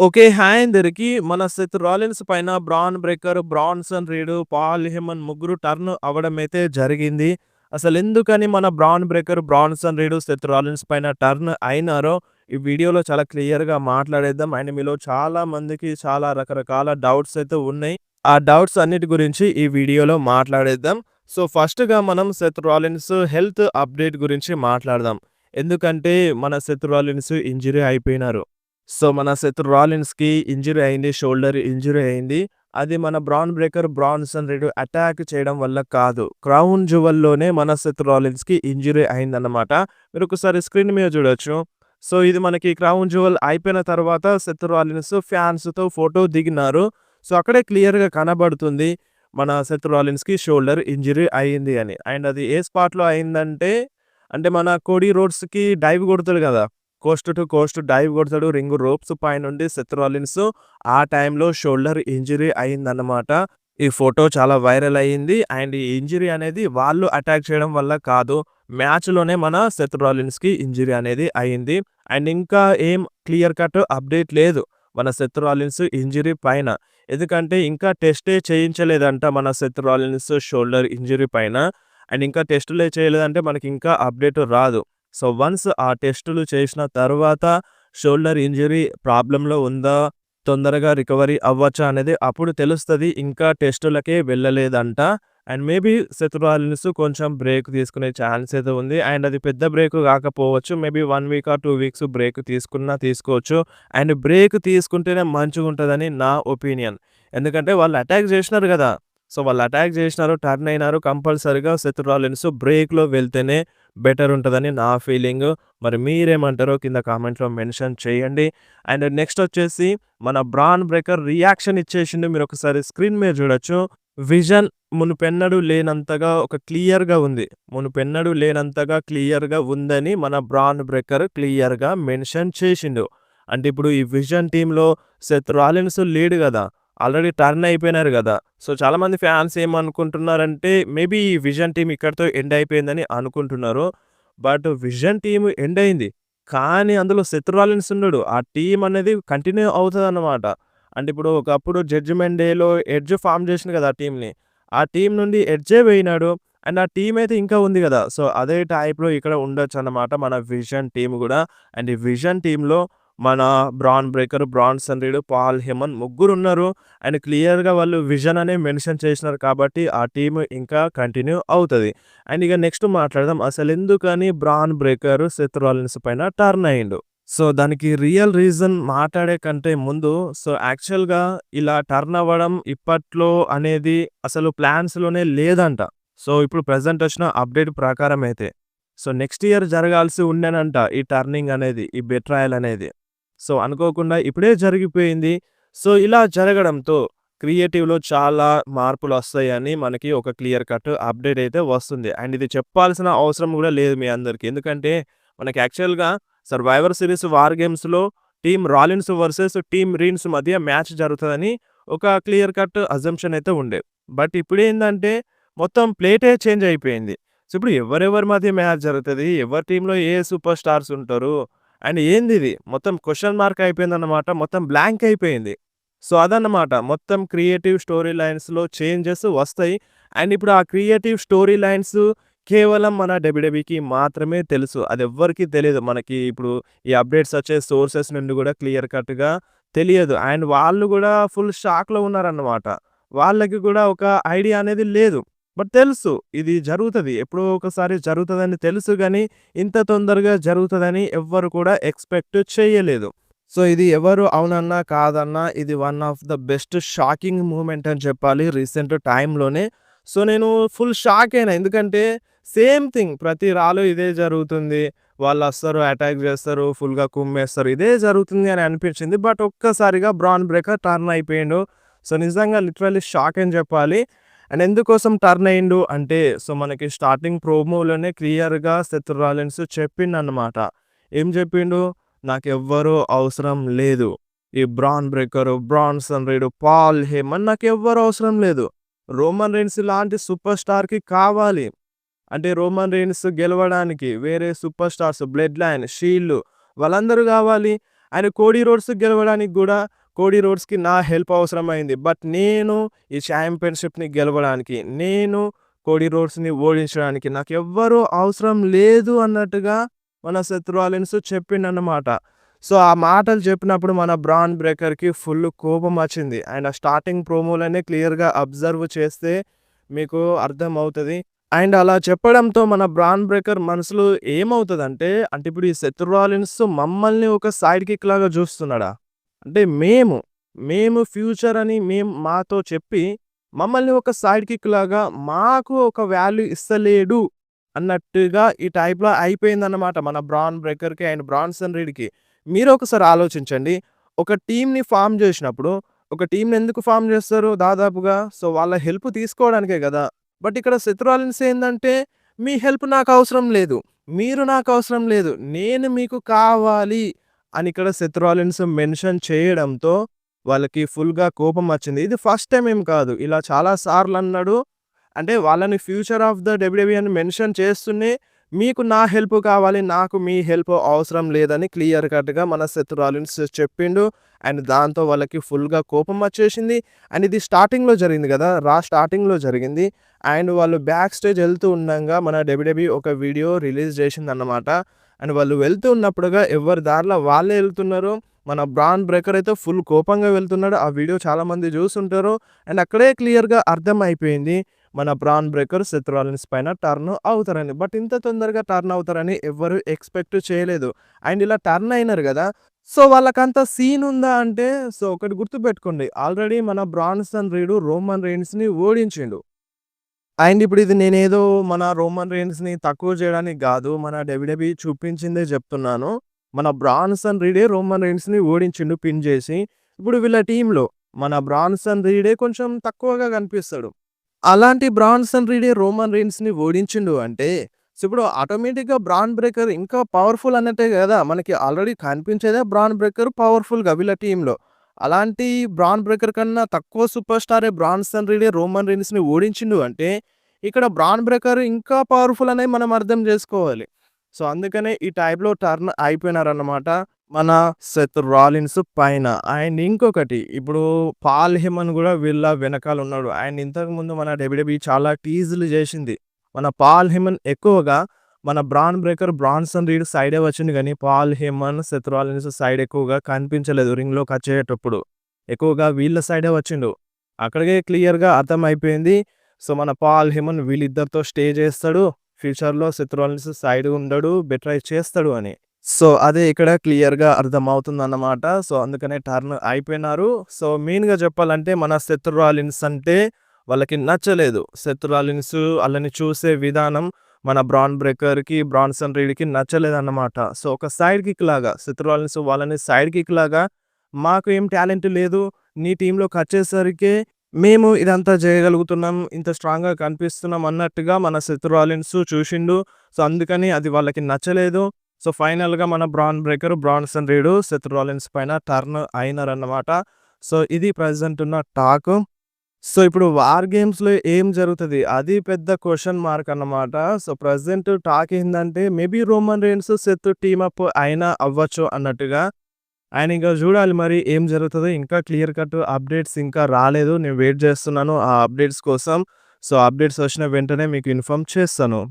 Okay. Hi అందరికి. మన 'Seth Rollins' పైన 'Bron Breakker', 'Bronson Reed', 'Paul Heyman' ముగ్గురు టర్న్ అవ్వడమైతే జరిగింది. అసలెందుకని మన 'Bron Breakker', 'Bronson Reed', 'Seth Rollins' పైన టర్న్ అయినారో ఈ వీడియోలో చాలా క్లియర్‌గా మాట్లాడేద్దాం. అండ్ మీలో చాలా మందికి చాలా రకరకాల డౌట్స్ అయితే ఉన్నాయి. ఆ డౌట్స్ అన్నిటి గురించి ఈ వీడియోలో మాట్లాడేద్దాం. సో, ఫస్ట్‌గా మనం 'సెత్ రాలిన్స్' హెల్త్ అప్డేట్ గురించి మాట్లాడదాం. ఎందుకంటే మన 'సెత్ రాలిన్స్' ఇంజ్యూరీ అయిపోయినారు. సో, మన 'సెత్ రాలిన్స్‌కి' ఇంజ్యూరీ అయింది. షోల్డర్ ఇంజ్యూరీ అయింది. అది మన 'Bron Breakker', 'Bronson read' attack చేయడం వల్ల కాదు. క్రౌన్ జ్యువెల్‌లోనే మన 'సెత్ రాలిన్స్‌కి' ఇంజ్యూరీ అయిందన్నమాట. మీరొకసారి స్క్రీన్ మీద చూడొచ్చు. సో, ఇది మనకి క్రౌన్ జ్యువెల్ అయిపోయిన తర్వాత 'సెత్ రాలిన్స్' ఫ్యాన్స్‌తో ఫోటో దిగినారు. సో, అక్కడే క్లియర్‌గా కనబడుతుంది. మన 'సెత్ రాలిన్స్‌కి' షోల్డర్ ఇంజ్యూరీ అయింది అని. అండ్ అది ఏ స్పాట్‌లో అయిందంటే, అంటే మన 'కోడీ రోడ్స్‌కి' డైవ్ కొడతాడు గదా! కోస్ట్ టు కోస్ట్ డైవ్ కొడతాడు. రింగ్ రోప్స్ పైనుండి 'సెత్ రాలిన్స్' ఆ టైంలో షోల్డర్ ఇంజ్యూరీ అయిందన్నమాట. ఈ ఫోటో చాలా వైరల్ అయింది. అండ్ ఈ ఇంజ్యూరీ అనేది వాళ్ళు అటాక్ చేయడం వల్ల కాదు. మ్యాచ్‌లోనే మన 'సెత్ రాలిన్స్‌కి' ఇంజ్యూరీ అనేది అయింది. అండ్ ఇంకా ఏం క్లియర్ కట్ అప్డేట్ లేదు మన 'సెత్ రాలిన్స్' ఇంజ్యూరీ పైన. ఎందుకంటే ఇంకా టెస్టే చేయించలేదంట మన 'సెత్ రాలిన్స్' షోల్డర్ ఇంజ్యూరీ పైన. అండ్ ఇంకా టెస్టులే చేయలేదంటే మనకింకా అప్డేట్ రాదు. సో, వన్స్ ఆ టెస్టులు చేసిన తర్వాత షోల్డర్ ఇంజ్యూరీ ప్రాబ్లమ్‌లో ఉందా? తొందరగా రికవరీ అవ్వచ్చా? అనేది అప్పుడు తెలుస్తది. ఇంకా టెస్టులకే వెళ్ళలేదంట. అండ్ మేబీ 'సెత్ రాలిన్స్' కొంచెం బ్రేక్ తీసుకునే ఛాన్స్ అయితే ఉంది. అండ్ అది పెద్ద బ్రేక్ కాకపోవచ్చు. Maybe 1 week or 2 weeks break తీసుకున్నా తీసుకోవచ్చు. అండ్ బ్రేక్ తీసుకుంటేనే మంచిగుంటదని నా ఒపీనియన్. ఎందుకంటే వాళ్ళు అటాక్ చేసినారు గదా! సో, వాళ్ళు అటాక్ చేసినారు, టర్న్ అయినారు. కంపల్సరీగా 'సెత్ రాలిన్స్' బ్రేక్‌లో వెళ్తేనే బెటర్ ఉంటదని నా ఫీలింగు. మరి మీరేమంటారో కింద కామెంట్‌లో మెన్షన్ చేయండి. అండ్ నెక్స్ట్ వచ్చేసి మన 'బ్రాన్ బ్రేకర్' రియాక్షన్ ఇచ్చేసిండు. మీరొకసారి స్క్రీన్ మీద చూడొచ్చు. విజన్ మునుపెన్నడూ లేనంతగా ఒక క్లియర్‌గా ఉంది. మునుపెన్నడూ లేనంతగా క్లియర్‌గా ఉందని మన 'బ్రాన్ బ్రేకర్' క్లియర్‌గా మెన్షన్ చేసిండు. అంటే ఇప్పుడు ఈ విజన్ టీమ్‌లో 'సెత్ రాలిన్స్' లేడు గదా! ఆల్రెడీ టర్న్ అయిపోయినారు గదా! సో, చాలామంది ఫ్యాన్స్ ఏమనుకుంటున్నారంటే, మేబీ ఈ విజన్ టీమ్ ఇక్కడితో ఎండ్ అయిపోయిందని అనుకుంటున్నారు. బట్ విజన్ టీమ్ ఎండ్ అయింది. కానీ అందులో 'సెత్ రాలిన్స్' ఉన్నాడు. ఆ టీమ్ అనేది కంటిన్యూ అవుతదన్నమాట. అంటే ఇప్పుడు ఒకప్పుడు 'జడ్జ్‌మెంట్ డే'లో ఎడ్జ్ ఫార్మ్ చేసిండు గదా! ఆ టీమ్‌ని. ఆ టీమ్ నుండి ఎడ్జే పోయినాడు. అండ్ ఆ టీమ్ అయితే ఇంకా ఉంది గదా! సో, అదే టైప్‌లో ఇక్కడ ఉండొచ్చన్నమాట మన విజన్ టీమ్ గూడా. అండ్ ఈ విజన్ టీమ్‌లో మన 'Bron Breakker', 'Bronson Reed', 'Paul Heyman' ముగ్గురున్నారు. అండ్ క్లియర్‌గా వాళ్ళు విజన్ అనే మెన్షన్ చేసినారు కాబట్టి ఆ టీమ్ ఇంకా కంటిన్యూ అవుతది. అండ్ ఇక నెక్స్ట్ మాట్లాడదాం. అసలెందుకని 'బ్రాన్ బ్రేకర్' 'సెత్ రాలిన్స్' పైన టర్న్ అయ్యిండు. సో, దానికి రియల్ రీజన్ మాట్లాడే కంటే ముందు యాక్చువల్‌గా ఇలా టర్న్ అవ్వడం ఇప్పట్లో అనేది అసలు ప్లాన్స్‌లోనే లేదంట. సో, ఇప్పుడు ప్రెజెంట్ వచ్చిన అప్డేట్ ప్రకారం అయితే. సో, నెక్స్ట్ ఇయర్ జరగాల్సి ఉండెనంట ఈ టర్నింగ్ అనేది, ఈ బెట్రాయల్ అనేది. సో, అనుకోకుండా ఇప్పుడే జరిగిపోయింది. సో, ఇలా జరగడంతో క్రియేటివ్‌లో చాలా మార్పులొస్తాయని మనకి ఒక క్లియర్ కట్ అప్డేట్ అయితే వస్తుంది. అండ్ ఇది చెప్పాల్సిన అవసరం గూడా లేదు మీ అందరికి. ఎందుకంటే మనకి యాక్చువల్‌గా 'సర్వైవర్ సిరీస్ వార్ గేమ్స్‌లో' team Rollins versus team Reigns మధ్య మ్యాచ్ జరుగుతదని ఒక క్లియర్ కట్ అజంప్షన్ అయితే ఉండే. బట్ ఇప్పుడేందంటే మొత్తం ప్లేటే చేంజ్ అయిపోయింది. సో, ఇప్పుడు ఎవరెవరి మధ్య మ్యాచ్ జరుగుతది? ఎవరి టీమ్‌లో ఏ సూపర్ స్టార్స్ ఉంటారు? అండ్ ఏందిది? మొత్తం క్వెషన్ మార్క్ అయిపోయిందన్నమాట. మొత్తం బ్లాంక్ అయిపోయింది. సో, అదన్నమాట. మొత్తం క్రియేటివ్ స్టోరీ లైన్స్‌లో చేంజెస్ వస్తాయి. అండ్ ఇప్పుడు ఆ క్రియేటివ్ స్టోరీ లైన్స్ కేవలం మన డబ్ల్యూడబ్ల్యూఈకి మాత్రమే తెలుసు. అదెవ్వరికీ తెలీదు. మనకి ఇప్పుడు ఈ అప్డేట్స్ వచ్చే సోర్సెస్ నుండి గూడా క్లియర్ కట్‌గా తెలియదు. అండ్ వాళ్ళు గూడా ఫుల్ షాక్‌లో ఉన్నారన్నమాట. వాళ్ళకి గూడా ఒక ఐడియా అనేది లేదు. బట్ తెలుసు ఇది జరుగుతది. ఎప్పుడో ఒకసారి జరుగుతదని తెలుసు గానీ, ఇంత తొందరగా జరుగుతదని ఎవ్వరు కూడా ఎక్స్‌పెక్ట్ చేయలేదు. సో, ఇది ఎవరు అవునన్నా, కాదన్నా ఇది one of the best shocking movement అని చెప్పాలి రీసెంట్ టైమ్‌లోనే. సో, నేను ఫుల్ షాక్ అయినా. ఎందుకంటే సేమ్ థింగ్ ప్రతి రాలో ఇదే జరుగుతుంది. వాళ్ళొస్తారు, అటాక్ చేస్తారు, ఫుల్‌గా కుమ్మేస్తారు. ఇదే జరుగుతుంది అని అనిపించింది. బట్ ఒక్కసారిగా బ్రాన్ బ్రేకర్ టర్న్ అయిపోయిండు. సో, నిజంగా లిటరల్లీ షాక్ అని చెప్పాలి. అండ్ ఎందుకోసం టర్న్ అయ్యిండు అంటే, సో, మనకి స్టార్టింగ్ ప్రోమోలోనే క్లియర్‌గా 'సెత్ రాలిన్స్' చెప్పిండన్నమాట. ఏం చెప్పిండు? నాకెవ్వరు అవసరం లేదు. ఈ 'Bron Breakker', 'Bronson Reed', 'Paul Heyman' నాకెవ్వరు అవసరం లేదు. 'రోమన్ రీన్స్' లాంటి సూపర్ స్టార్‌కి కావాలి. అంటే 'రోమన్ రీన్స్' గెలవడానికి వేరే super stars 'bloodline', 'Shield' వాళ్ళందరూ గావాలి. అండ్ కోడీ రోడ్స్ గెలవడానికి గూడా కోడీ రోడ్స్‌కి నా హెల్ప్ అవసరమైంది. బట్ నేను ఈ ఛాంపియన్‌షిప్‌ని గెలవడానికి, నేను కోడీ రోడ్స్‌ని ఓడించడానికి నాకెవ్వరు అవసరం లేదు అన్నట్టుగా మన సెత్ రాలిన్స్ చెప్పిండన్నమాట. సో, ఆ మాటలు చెప్పినప్పుడు మన బ్రాన్ బ్రేకర్‌కి ఫుల్ కోపమచ్చింది. అండ్ ఆ స్టార్టింగ్ ప్రోమోలోనే క్లియర్‌గా అబ్జర్వ్ చేస్తే మీకు అర్థమవుతది. అండ్ అలా చెప్పడంతో మన బ్రాన్ బ్రేకర్ మనసులో ఏమవుతదంటే, అంటే ఇప్పుడు ఈ సెత్ రాలిన్స్ మమ్మల్ని ఒక సైడ్ కిక్ లాగా జూస్తున్నాడా? అంటే మేము ఫ్యూచర్ అని మాతో చెప్పి మమ్మల్ని ఒక సైడ్ కిక్ లాగా మాకు ఒక వాల్యూ ఇస్తలేడు అన్నట్టుగా ఈ టైప్‌లో అయిపోయిందన్నమాట మన బ్రాన్ బ్రేకర్‌కి అండ్ బ్రాన్సన్ రీడ్‌కి. మీరొకసారి ఆలోచించండి. ఒక టీమ్‌ని ఫార్మ్ జేసినప్పుడు, ఒక టీమ్‌ని ఎందుకు ఫార్మ్ జేస్తారు దాదాపుగా? సో, వాళ్ళ హెల్ప్ తీసుకోవడానికే గదా! బట్ ఇక్కడ సెత్ రాలిన్స్ ఏందంటే, మీ హెల్ప్ నాకవసరం లేదు. మీరు నాకవసరం లేదు. నేను మీకు కావాలి అని ఇక్కడ సెత్ రాలిన్స్ మెన్షన్ చేయడంతో వాళ్ళకి ఫుల్‌గా కోపమచ్చింది. ఇది ఫస్ట్ టైమ్ ఏం కాదు. ఇలా చాలా సార్లన్నాడు. అంటే వాళ్ళని ఫ్యూచర్ ఆఫ్ ద డబ్ల్యూడబ్ల్యూఈ అని మెన్షన్ చేస్తూనే మీకు నా హెల్ప్ కావాలి. నాకు మీ హెల్ప్ అవసరం లేదని క్లియర్ కట్‌గా మన సెత్ రాలిన్స్ చెప్పిండు. అండ్ దాంతో వాళ్ళకి ఫుల్‌గా కోపం వచ్చేసింది. అండ్ ఇది స్టార్టింగ్‌లో జరిగింది గదా! స్టార్టింగ్‌లో జరిగింది. అండ్ వాళ్ళు బ్యాక్ స్టేజ్ ఎళ్తూ ఉండంగా మన డబ్ల్యూడబ్ల్యూఈ ఒక వీడియో రిలీజ్ చేసిందన్నమాట. అండ్ వాళ్ళు వెళ్తూ ఉన్నప్పుడుగా ఎవరి దారిలో వాళ్ళే ఎళ్తున్నారు. మన బ్రాన్ బ్రేకర్ అయితే ఫుల్ కోపంగా వెళ్తున్నాడు. ఆ వీడియో చాలామంది చూసుంటారు. అండ్ అక్కడే క్లియర్‌గా అర్థమైపోయింది. మన బ్రాన్ బ్రేకర్ సెత్ రాలిన్స్ పైన టర్న్ అవుతారని. బట్ ఇంత తొందరగా టర్న్ అవుతారని ఎవ్వరు ఎక్స్‌పెక్ట్ చేయలేదు. అండ్ ఇలా టర్న్ అయినారు గదా! సో, వాళ్ళకంత సీన్ ఉందా అంటే, సో, ఒకటి గుర్తుపెట్టుకోండి. ఆల్రెడీ మన బ్రాన్సన్ రీడ్ రోమన్ రెయిన్స్‌ని ఓడించిండు. అండ్ ఇప్పుడు ఇది నేనేదో మన రోమన్ రెయిన్స్‌ని తక్కువ చేయడానికి గాదు. మన డబ్ల్యూడబ్ల్యూఈ చూపించిందే జెప్తున్నాను. మన బ్రాన్సన్ రీడే రోమన్ రెయిన్స్‌ని ఓడించిండు పిన్ జేసి. ఇప్పుడు వీళ్ళ టీమ్‌లో మన బ్రాన్సన్ రీడే కొంచెం తక్కువగా కనిపిస్తాడు. అలాంటి బ్రాన్సన్ రీడే రోమన్ రెయిన్స్‌ని ఓడించిండు అంటే, సో, ఇప్పుడు ఆటోమేటిక్‌గా బ్రాన్ బ్రేకర్ ఇంకా పవర్‌ఫుల్ అన్నట్టే గదా! మనకి ఆల్రెడీ కనిపించేదే బ్రాన్ బ్రేకర్ పవర్‌ఫుల్‌గా వీళ్ళ టీమ్‌లో. అలాంటి బ్రాన్ బ్రేకర్ కన్నా తక్కువ సూపర్ స్టారే బ్రాన్సన్ రీడే రోమన్ రెయిన్స్‌ని ఓడించిండు అంటే, ఇక్కడ బ్రాన్ బ్రేకర్ ఇంకా పవర్‌ఫుల్ అనేది మనం అర్థం జేసుకోవాలి. సో, అందుకనే ఈ టైప్‌లో టర్న్ అయిపోయినారన్నమాట మన సెత్ రాలిన్స్ పైన. అండ్ ఇంకొకటి ఇప్పుడు పాల్ హెమన్ గూడా వీళ్ళ వెనకాల ఉన్నాడు. అండ్ ఇంతకుముందు మన డబ్ల్యూడబ్ల్యూఈ చాలా టీజులు జేసింది. మన పాల్ హెమన్ ఎక్కువగా మన బ్రాన్ బ్రేకర్, బ్రాన్సన్ రీడ్ సైడే వచ్చిండు గానీ, పాల్ హెమన్, సెత్ రాలిన్స్ సైడ్ ఎక్కువగా కనిపించలేదు రింగ్‌లోకొచ్చేటప్పుడు. ఎక్కువగా వీళ్ళ సైడే వచ్చిండు. అక్కడికే క్లియర్‌గా అర్థమైపోయింది. సో, మన పాల్ హెమన్ వీళ్ళిద్దరితో స్టే చేస్తాడు. ఫ్యూచర్‌లో సెత్ రాలిన్స్ సైడ్ ఉండడు. బెట్రై చేస్తాడు అని. సో, అదే ఇక్కడ క్లియర్‌గా అర్థమవుతుందన్నమాట. సో, అందుకనే టర్న్ అయిపోయినారు. సో, మెయిన్‌గా చెప్పాలంటే మన సెత్ రాలిన్స్ అంటే వాళ్ళకి నచ్చలేదు. సెత్ రాలిన్స్ ఆళ్ళని చూసే విధానం మన బ్రాన్ బ్రేకర్‌కి, బ్రాన్సన్ రీడ్‌కి నచ్చలేదన్నమాట. సో, ఒక సైడ్ కిక్ లాగా సెత్ రాలిన్స్ వాళ్ళని సైడ్ కిక్ లాగా మాకు ఏం టాలెంట్ లేదు. నీ టీమ్‌లోకొచ్చేసరికే మేము ఇదంతా జేయగలుగుతున్నాం. ఇంత స్ట్రాంగ్‌గా కనిపిస్తున్నాం అన్నట్టుగా మన సెత్ రాలిన్స్ చూషిండు. సో, అందుకని అది వాళ్ళకి నచ్చలేదు. సో, ఫైనల్‌గా మన Bron Breakker, Bronson Reed Seth Rollins పైన టర్న్ అయినారన్నమాట. సో, ఇది ప్రెజెంట్ ఉన్న టాక్. సో, ఇప్పుడు వార్ గేమ్స్‌లో ఏం జరుగుతది? అది పెద్ద క్వెషన్ మార్క్ అన్నమాట. సో, ప్రెజెంట్ టాక్ ఏందంటే maybe Roman rains, Seth team up అయినా అవ్వచ్చు అన్నట్టుగా. అండ్ ఇంక జూడాలి మరి ఏం జరుగుతదో. ఇంకా క్లియర్ కట్ అప్డేట్స్ ఇంకా రాలేదు. నేను వెయిట్ జేస్తున్నాను ఆ అప్డేట్స్ కోసం. సో, అప్డేట్స్ వచ్చిన వెంటనే మీకు ఇన్ఫార్మ్ చేస్తాను.